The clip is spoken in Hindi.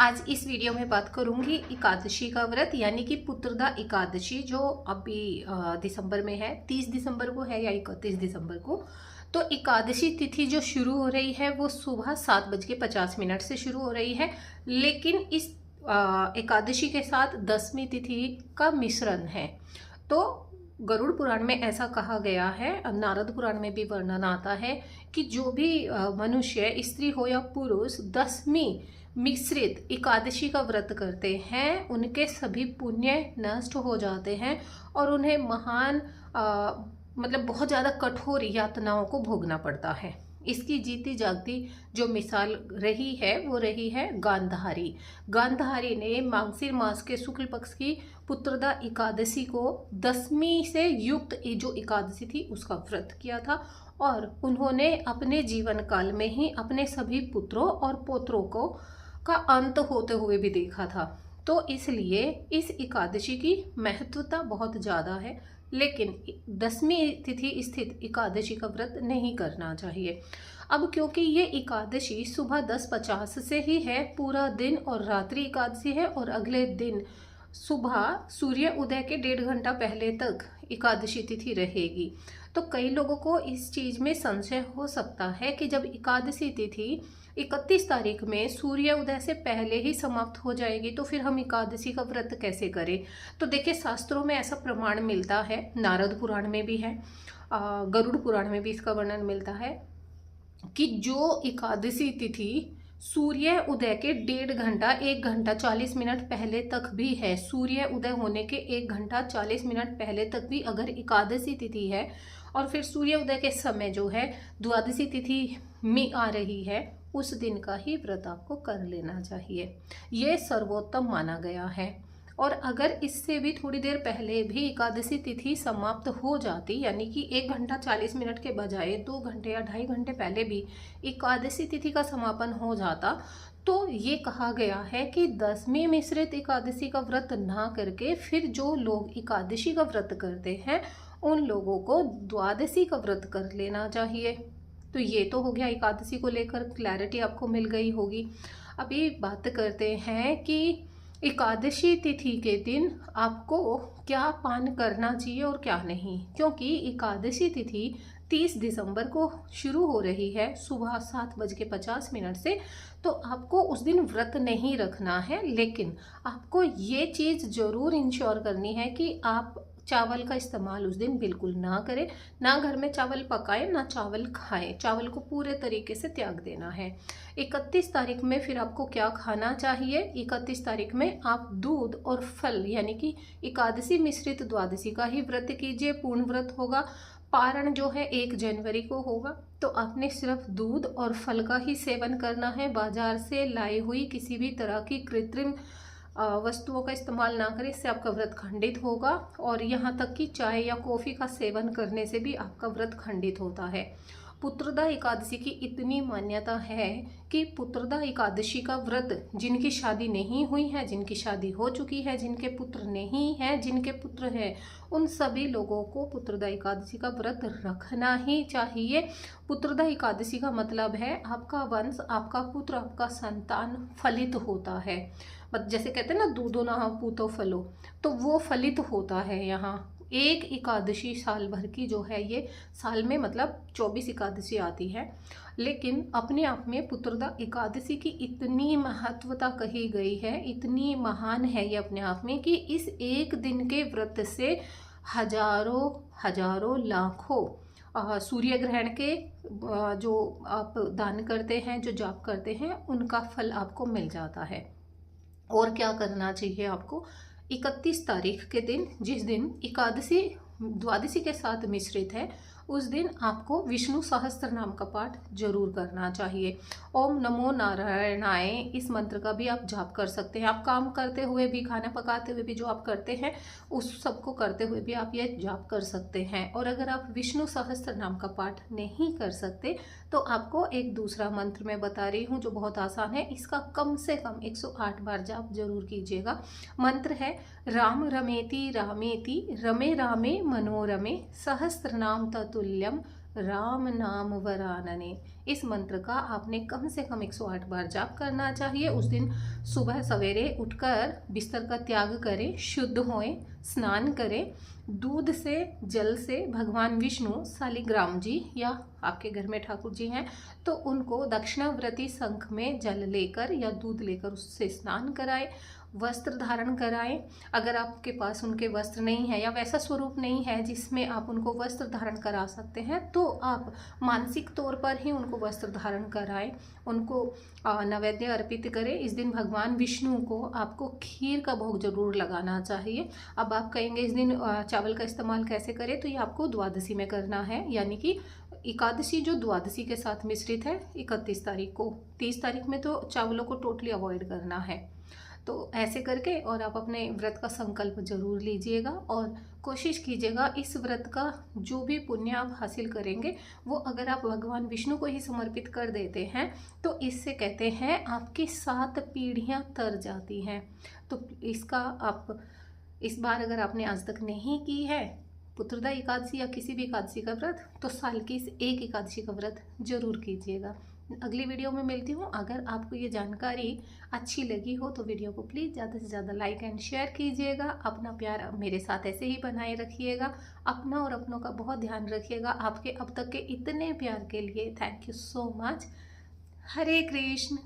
आज इस वीडियो में बात करूंगी एकादशी का व्रत यानी कि पुत्रदा एकादशी जो अभी दिसंबर में है। 30 दिसंबर को है या 31 दिसंबर को। तो एकादशी तिथि जो शुरू हो रही है वो सुबह 7:50 से शुरू हो रही है। लेकिन इस एकादशी के साथ 10वीं तिथि का मिश्रण है। तो गरुड़ पुराण में ऐसा कहा गया है, नारद पुराण में भी वर्णन आता है कि जो भी मनुष्य स्त्री हो या पुरुष 10वीं मिश्रित एकादशी का व्रत करते हैं उनके सभी पुण्य नष्ट हो जाते हैं और उन्हें महान मतलब बहुत ज़्यादा कठोर यातनाओं को भोगना पड़ता है। इसकी जीती जागती जो मिसाल रही है वो रही है गांधारी। गांधारी ने मांगसिर मास के शुक्ल पक्ष की पुत्रदा एकादशी को 10वीं से युक्त जो एकादशी थी उसका व्रत किया था और उन्होंने अपने जीवन काल में ही अपने सभी पुत्रों और पोत्रों को का अंत होते हुए भी देखा था। तो इसलिए इस एकादशी की महत्वता बहुत ज़्यादा है, लेकिन 10वीं तिथि स्थित एकादशी का व्रत नहीं करना चाहिए। अब क्योंकि ये एकादशी सुबह 10:50 से ही है, पूरा दिन और रात्रि एकादशी है और अगले दिन सुबह सूर्य उदय के 1.5 घंटा पहले तक एकादशी तिथि रहेगी। तो कई लोगों को इस चीज़ में संशय हो सकता है कि जब एकादशी तिथि 31 तारीख में सूर्य उदय से पहले ही समाप्त हो जाएगी तो फिर हम एकादशी का व्रत कैसे करें। तो देखिए, शास्त्रों में ऐसा प्रमाण मिलता है, नारद पुराण में भी है, गरुड़ पुराण में भी इसका वर्णन मिलता है कि जो एकादशी तिथि सूर्य उदय के 1.5 घंटा 1 घंटा 40 मिनट पहले तक भी है, सूर्य उदय होने के 1 घंटा 40 मिनट पहले तक भी अगर एकादशी तिथि है और फिर सूर्य उदय के समय जो है द्वादशी तिथि में आ रही है, उस दिन का ही व्रत आपको कर लेना चाहिए। ये सर्वोत्तम माना गया है। और अगर इससे भी थोड़ी देर पहले भी एकादशी तिथि समाप्त हो जाती, यानी कि 1 घंटा 40 मिनट के बजाय 2 घंटे या 2.5 घंटे पहले भी एकादशी तिथि का समापन हो जाता, तो ये कहा गया है कि 10वीं मिश्रित एकादशी का व्रत ना करके फिर जो लोग एकादशी का व्रत करते हैं उन लोगों को द्वादशी का व्रत कर लेना चाहिए। तो ये तो हो गया एकादशी को लेकर, क्लैरिटी आपको मिल गई होगी। अभी बात करते हैं कि एकादशी तिथि के दिन आपको क्या पान करना चाहिए और क्या नहीं, क्योंकि एकादशी तिथि 30 दिसंबर को शुरू हो रही है सुबह 7:50 से। तो आपको उस दिन व्रत नहीं रखना है, लेकिन आपको ये चीज़ ज़रूर इंश्योर करनी है कि आप चावल का इस्तेमाल उस दिन बिल्कुल ना करें, ना घर में चावल पकाएं, ना चावल खाएं। चावल को पूरे तरीके से त्याग देना है। 31 तारीख में फिर आपको क्या खाना चाहिए? 31 तारीख में आप दूध और फल यानी कि एकादशी मिश्रित द्वादशी का ही व्रत कीजिए। पूर्ण व्रत होगा। पारण जो है 1 जनवरी को होगा, तो आपने सिर्फ दूध और फल का ही सेवन करना है। बाजार से लाई हुई किसी भी तरह की कृत्रिम वस्तुओं का इस्तेमाल ना करें, इससे आपका व्रत खंडित होगा। और यहाँ तक कि चाय या कॉफ़ी का सेवन करने से भी आपका व्रत खंडित होता है। पुत्रदा एकादशी की इतनी मान्यता है कि पुत्रदा एकादशी का व्रत जिनकी शादी नहीं हुई है, जिनकी शादी हो चुकी है, जिनके पुत्र नहीं हैं, जिनके पुत्र हैं, उन सभी लोगों को पुत्रदा एकादशी का व्रत रखना ही चाहिए। पुत्रदा एकादशी का मतलब है आपका वंश, आपका पुत्र, आपका संतान फलित होता है। जैसे कहते हैं ना, दूधो नहा पूतो फलो, तो वो फलित होता है। यहाँ एक एकादशी साल भर की जो है, ये साल में मतलब 24 एकादशी आती है, लेकिन अपने आप में पुत्रदा एकादशी की इतनी महत्वता कही गई है, इतनी महान है ये अपने आप में कि इस एक दिन के व्रत से हजारों हजारों लाखों सूर्य ग्रहण के जो आप दान करते हैं, जो जाप करते हैं, उनका फल आपको मिल जाता है। और क्या करना चाहिए आपको? 31 तारीख के दिन, जिस दिन एकादशी द्वादशी के साथ मिश्रित है, उस दिन आपको विष्णु सहस्त्र नाम का पाठ जरूर करना चाहिए। ओम नमो नारायणाय, इस मंत्र का भी आप जाप कर सकते हैं। आप काम करते हुए भी, खाना पकाते हुए भी जो आप करते हैं उस सबको करते हुए भी आप ये जाप कर सकते हैं। और अगर आप विष्णु सहस्त्र नाम का पाठ नहीं कर सकते तो आपको एक दूसरा मंत्र मैं बता रही हूँ जो बहुत आसान है, इसका कम से कम 108 बार जाप जरूर कीजिएगा। मंत्र है राम रमेति रामेति रमे रामे मनोरमे सहस्त्र नाम ततुल्यम राम नाम वरानने। इस मंत्र का आपने कम से कम 108 बार जाप करना चाहिए। उस दिन सुबह सवेरे उठकर बिस्तर का त्याग करें, शुद्ध होएं, स्नान करें, दूध से जल से भगवान विष्णु, शालिग्राम जी या आपके घर में ठाकुर जी हैं तो उनको दक्षिणाव्रती शंख में जल लेकर या दूध लेकर उससे स्नान कराएं, वस्त्र धारण कराएं। अगर आपके पास उनके वस्त्र नहीं है या वैसा स्वरूप नहीं है जिसमें आप उनको वस्त्र धारण करा सकते हैं तो आप मानसिक तौर पर ही उनको वस्त्र धारण कराएं, उनको नैवेद्य अर्पित करें। इस दिन भगवान विष्णु को आपको खीर का भोग जरूर लगाना चाहिए। अब आप कहेंगे इस दिन चावल का इस्तेमाल कैसे करें, तो ये आपको द्वादशी में करना है, यानी कि एकादशी जो द्वादशी के साथ मिश्रित है 31 तारीख को। 30 तारीख में तो चावलों को टोटली अवॉइड करना है। तो ऐसे करके और आप अपने व्रत का संकल्प जरूर लीजिएगा और कोशिश कीजिएगा इस व्रत का जो भी पुण्य आप हासिल करेंगे वो अगर आप भगवान विष्णु को ही समर्पित कर देते हैं तो इससे कहते हैं आपकी 7 पीढ़ियां तर जाती हैं। तो इसका आप इस बार अगर आपने आज तक नहीं की है पुत्रदा एकादशी या किसी भी एकादशी का व्रत तो साल की इस एक एकादशी का व्रत जरूर कीजिएगा। अगली वीडियो में मिलती हूँ। अगर आपको ये जानकारी अच्छी लगी हो तो वीडियो को प्लीज़ ज़्यादा से ज़्यादा लाइक एंड शेयर कीजिएगा। अपना प्यार मेरे साथ ऐसे ही बनाए रखिएगा। अपना और अपनों का बहुत ध्यान रखिएगा। आपके अब तक के इतने प्यार के लिए thank you so much. Hare Krishna.